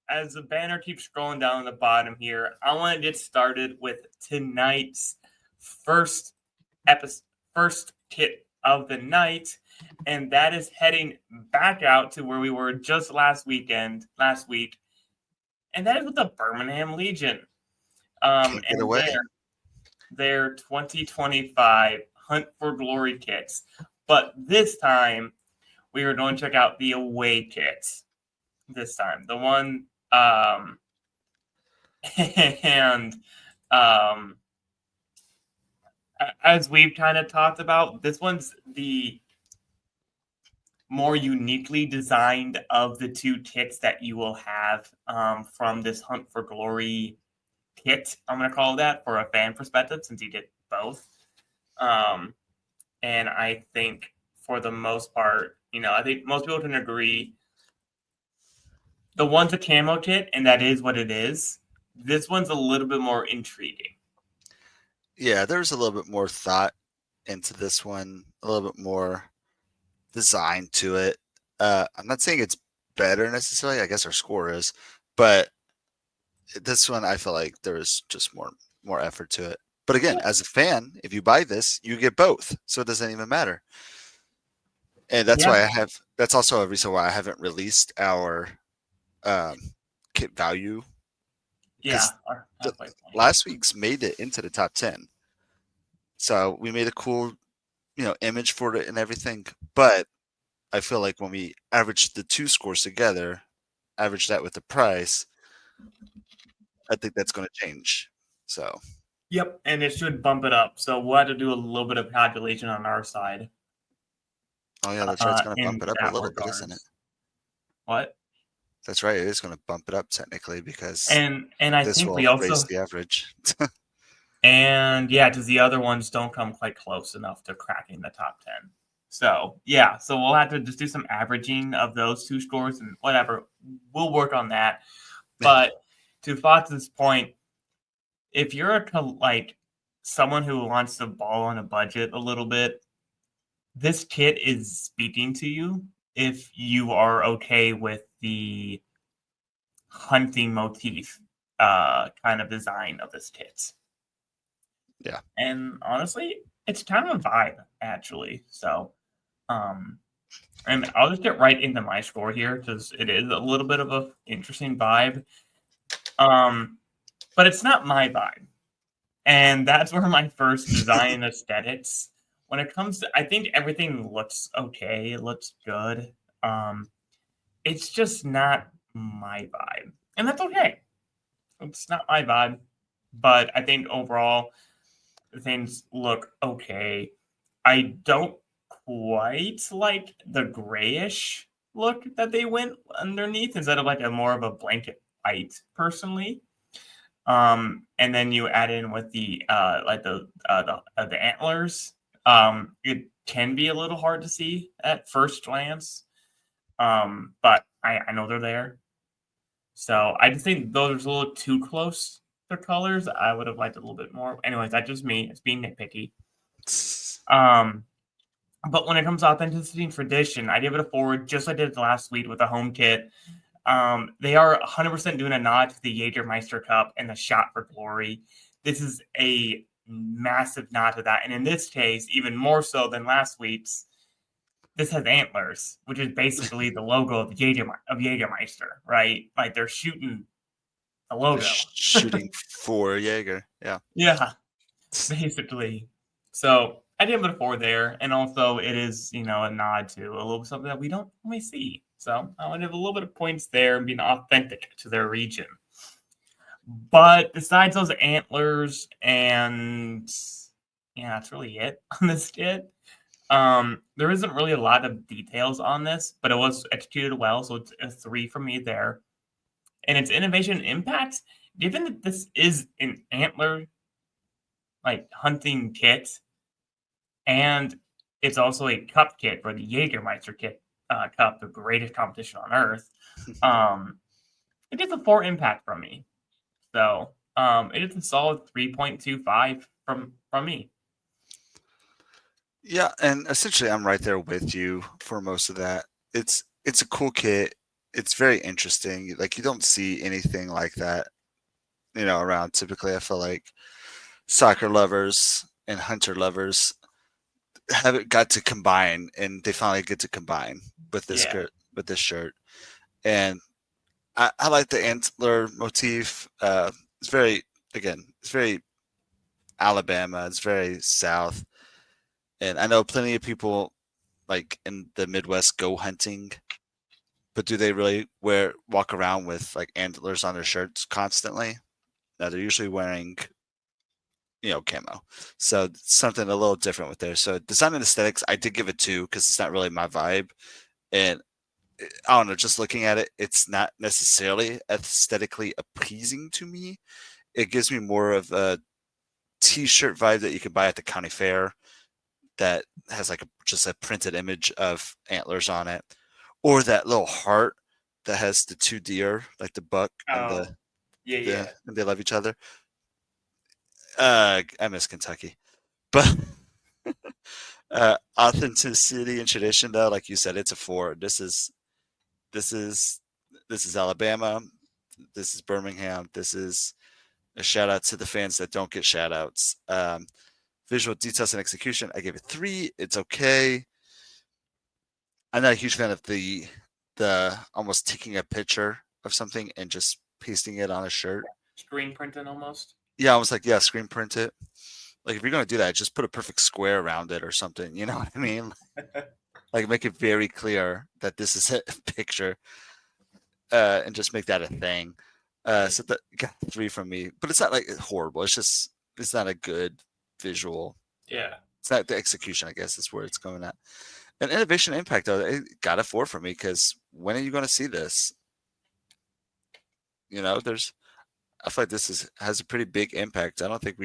as the banner keeps scrolling down the bottom here, I want to get started with tonight's first episode, first kit of the night, and that is heading back out to where we were just last week, and that is with the Birmingham Legion. Can't get And away. their 2025 Hunt for Glory kits. But this time, we are going to check out the away kits. This time, the one, and um, as we've kind of talked about, this one's the more uniquely designed of the two kits that you will have from this Hunt for Glory kit. I'm going to call that for a fan perspective since you get both. And I think for the most part, I think most people can agree the one's a camo kit, and that is what it is. This one's a little bit more intriguing. Yeah, there's a little bit more thought into this one, a little bit more design to it. I'm not saying it's better necessarily. I guess our score is, but this one I feel like there is just more effort to it. But again, as a fan, if you buy this, you get both, so it doesn't even matter. And that's why that's also a reason why I haven't released our kit value. Yeah, last week's made it into the top 10, so we made a cool, image for it and everything. But I feel like when we average the two scores together, average that with the price, I think that's going to change. So. Yep, and it should bump it up. So we'll have to do a little bit of calculation on our side. Oh yeah, that's right. It's going to bump it up a little bit, isn't it? What? That's right. It is going to bump it up technically because and I this think will we also raise the average. And yeah, because the other ones don't come quite close enough to cracking the top 10. So yeah, so we'll have to just do some averaging of those two scores and whatever. We'll work on that. But to Fox's point, if you're someone who wants to ball on a budget a little bit, this kit is speaking to you if you are okay with the hunting motif kind of design of this kit. Yeah. And honestly, it's kind of a vibe, actually. So, and I'll just get right into my score here because it is a little bit of an interesting vibe. But it's not my vibe. And that's where my first design aesthetics, when it comes to, I think everything looks okay. It looks good. It's just not my vibe. And that's okay. It's not my vibe. But I think overall, things look okay. I don't quite like the grayish look that they went underneath instead of like a more of a blanket white, personally. And then you add in with the antlers. It can be a little hard to see at first glance, but I know they're there. So I just think those are a little too close to colors. I would have liked a little bit more. Anyways, that's just me. It's being nitpicky. But when it comes to authenticity and tradition, I give it a forward, just like I did last week with the home kit. They are 100% doing a nod to the Jägermeister Cup and the Shot for Glory. This is a massive nod to that. And in this case, even more so than last week's, this has antlers, which is basically the logo of Jägermeister, right? Like they're shooting the logo. Shooting for Jaeger. Yeah. Yeah, basically. So I did put a 4 there. And also it is, a nod to a little something that we don't always see. So I want to give a little bit of points there and being authentic to their region. But besides those antlers and that's really it on this kit. There isn't really a lot of details on this, but it was executed well, so it's a 3 for me there. And its innovation and impact, given that this is an antler hunting kit, and it's also a cup kit for the Jägermeister kit cup, the greatest competition on earth. It gets a 4 impact from me. So it is a solid 3.25 from me. Yeah, and essentially I'm right there with you for most of that. It's a cool kit. it's very interesting. Like you don't see anything like that, around. Typically, I feel like soccer lovers and hunter lovers haven't got to combine, and they finally get to combine with this Yeah. shirt. And I like the antler motif. It's very it's very Alabama. It's very South, and I know plenty of people like in the Midwest go hunting, but do they really walk around with like antlers on their shirts constantly? No, they're usually wearing camo. So something a little different with there. So design and aesthetics, I did give it 2 because it's not really my vibe, and I don't know. Just looking at it, it's not necessarily aesthetically appeasing to me. It gives me more of a T-shirt vibe that you could buy at the county fair that has like just a printed image of antlers on it, or that little heart that has the 2 deer, like the buck and Oh, yeah, yeah. and they love each other. I miss Kentucky, but authenticity and tradition, though, like you said, it's a 4. This is this is Alabama. This is Birmingham. This is a shout out to the fans that don't get shout outs. Visual details and execution, I gave it 3. It's okay. I'm not a huge fan of the almost taking a picture of something and just pasting it on a shirt. Screen printing almost. Yeah, I was like, yeah, screen print it. Like if you're gonna do that, just put a perfect square around it or something. You know what I mean? Like make it very clear that this is a picture, and just make that a thing. So that got 3 from me, but it's not like horrible. It's not a good visual. Yeah. It's not the execution, I guess, is where it's going at. And innovation impact, though, it got a 4 for me because when are you going to see this? I feel like this has a pretty big impact. I don't think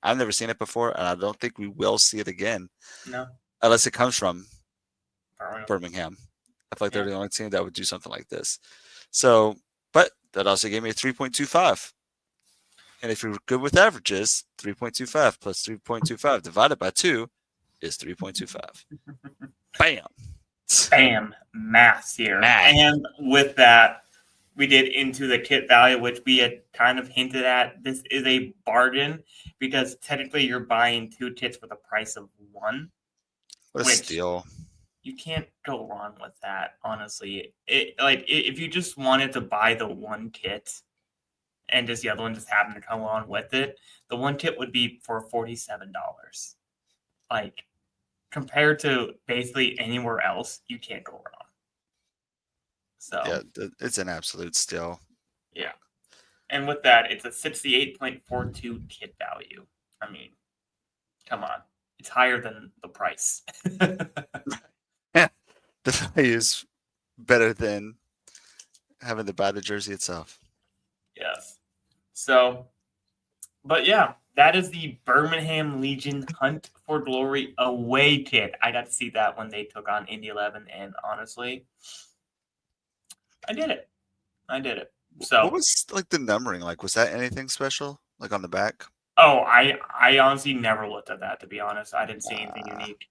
I've never seen it before, and I don't think we will see it again No. unless it comes from Birmingham. Birmingham. I feel like they're Yeah. the only team that would do something like this. So, but that also gave me a 3.25. And if you're good with averages, 3.25 plus 3.25 divided by 2 is 3.25. Bam. Bam. Maths here. Math. And with that, we did into the kit value, which we had kind of hinted at. This is a bargain because technically you're buying 2 kits for the price of 1. What a steal. You can't go wrong with that, honestly. If you just wanted to buy the 1 kit and just the other one just happened to come along with it, the 1 kit would be for $47. Like compared to basically anywhere else, you can't go wrong. So yeah, it's an absolute steal. Yeah. And with that, it's a 68.42 kit value. I mean, come on. It's higher than the price. Yeah, the value is better than having to buy the jersey itself. Yes. So, but yeah, that is the Birmingham Legion Hunt for Glory away kit. I got to see that when they took on Indy 11, and honestly, I did it. So, what was like the numbering like? Was that anything special? Like on the back? oh, I honestly never looked at that, to be honest. I didn't see anything unique.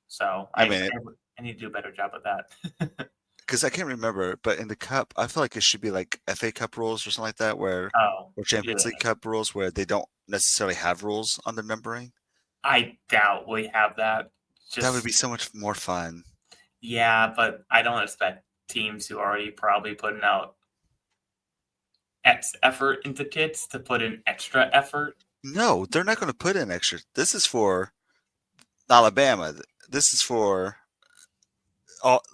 So I need to do a better job of that. Because I can't remember, but in the cup, I feel like it should be like FA Cup rules or something like that, or Champions League Cup rules where they don't necessarily have rules on the numbering. I doubt we have that. That would be so much more fun. Yeah, but I don't expect teams who are already probably putting out X effort into kits to put in extra effort. No, they're not going to put in extra. This is for Alabama. This is for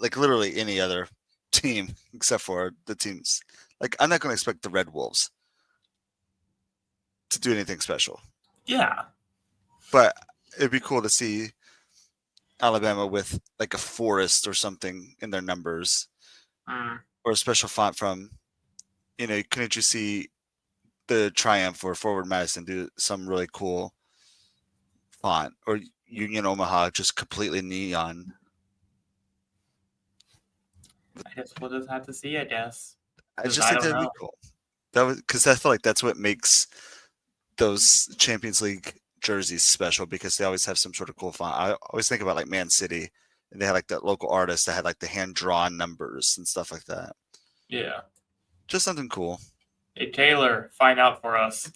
literally any other team except for the teams. Like I'm not going to expect the Red Wolves to do anything special. Yeah, but it'd be cool to see Alabama with like a forest or something in their numbers, or a special font from. Couldn't you see the Triumph or Forward Madison do some really cool font, or Union Omaha just completely neon? I guess we'll just have to see. I guess. I just think that'd be cool. Because I feel like that's what makes those Champions League jerseys special, because they always have some sort of cool font. I always think about like Man City, and they had like that local artist that had like the hand drawn numbers and stuff like that. Yeah. Just something cool. Hey Taylor, find out for us.